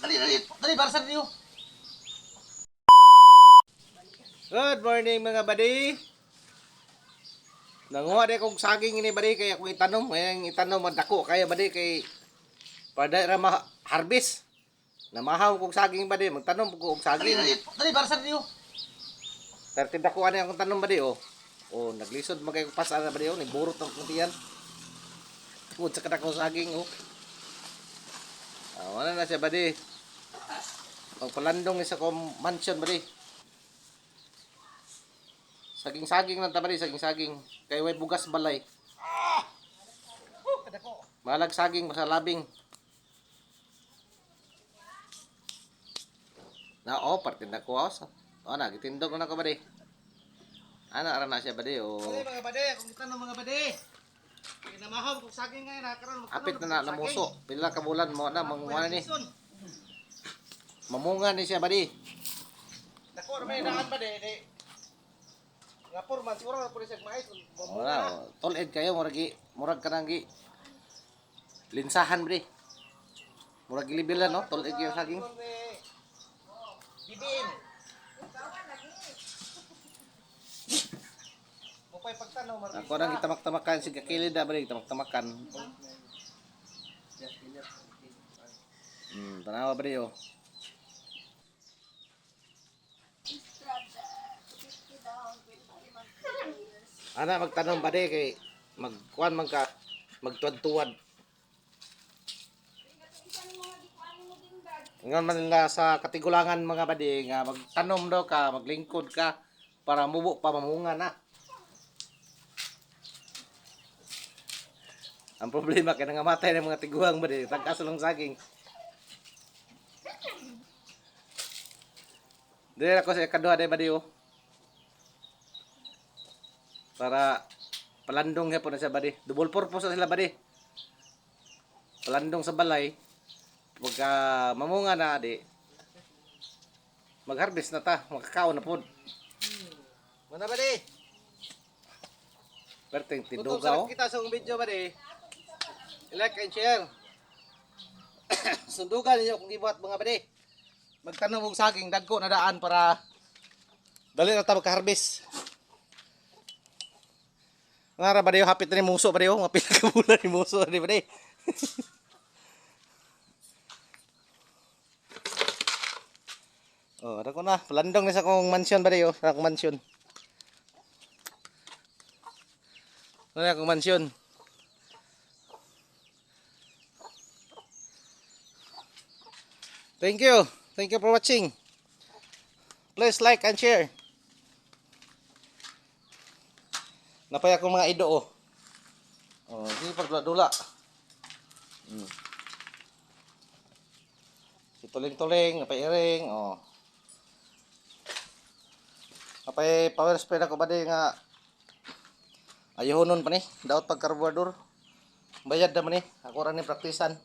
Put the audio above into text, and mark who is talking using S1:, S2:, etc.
S1: Dali, dali, dali, barasan niyo.
S2: Good morning mga buddy. Nanguha di kong saging ini buddy kaya ako itanom. Kaya itanom madako kaya buddy kay pada ra harvest. Namahaw kong saging buddy, magtanom ko og
S1: Dali,
S2: saging.
S1: dali, dali, barasan niyo.
S2: Pero tinda ko ani akong tanom buddy oh. Oh, naglisod magay ko pas ana buddy oh, niburot ang kuntiyan. Tungod sa kadako saging oh. Wala na siya buddy. Pagpalandong isa ko mansion buddy. Saging-saging lang ta buddy, saging-saging. Kay way bugas balay.
S1: Kadako.
S2: Malag saging sa labing. Na parte na ko sa. Na gitindog na ko buddy. Ana ra na siya buddy oh.
S1: Dali mga bade, akong itanong mga bade. Kaya namahaw kong saging ngayon, nakaroon magtanong.
S2: Apit na na namuso. Pila ka bulan mo na manguha ni. Mamunga ni siya buddy.
S1: Dako, may daan bade, di. Nga porman, siguro na po rin siya mais.
S2: Wala, toled kayo murag ka nang gi linsahan buddy. Murag gilibilan no, toled kayo saging.
S1: Bibiin. Mupay pagtanaw, Marvis.
S2: Ako nang gitamak-tamakan si kakilid da buddy, tamak-tamakan. Tanawa buddy oh. Ana magtanong ba di kay magkuan man ka magtuwad-tuwad. Ngan man nila sa katigulangan mga badi nga magtanom daw ka, maglingkod ka para mubo pa mamunga na. Ang problema kay nangamatay ng mga tiguang badi, tagkaso lang saging. Dili ako sa kaduha day badi oh. Para palandong po na siya badi. Double purpose na sila badi. Palandong sa balay. Pagka mamunga na di mag-harvest na ta, makakaon na pod.
S1: Mana bade?
S2: Perting
S1: Kung
S2: tidugaw.
S1: kita sa video bade. I-like and share. Sundugan niyo kung gibuhat mga bade. Magtanong og saging dagko na daan para dali na ta magka-harvest. Ngara ba dayo hapit na ni muso ba dayo? Mga pila ka bulan ni muso ni ba dayo? Oh, ada ko na. Palandong na sa kong mansion ba dayo? Sa akong mansion. Ano na akong mansion? Thank you. Thank you for watching. Please like and share. Napay akong mga ido oh. Oh, di pagdula-dula. Si tuling-tuling, napay iring, oh. Napay power spray ako ba di nga ayahonon pa ni, daot pag carburetor. Bayad na man ni, ako ra ni praktisan.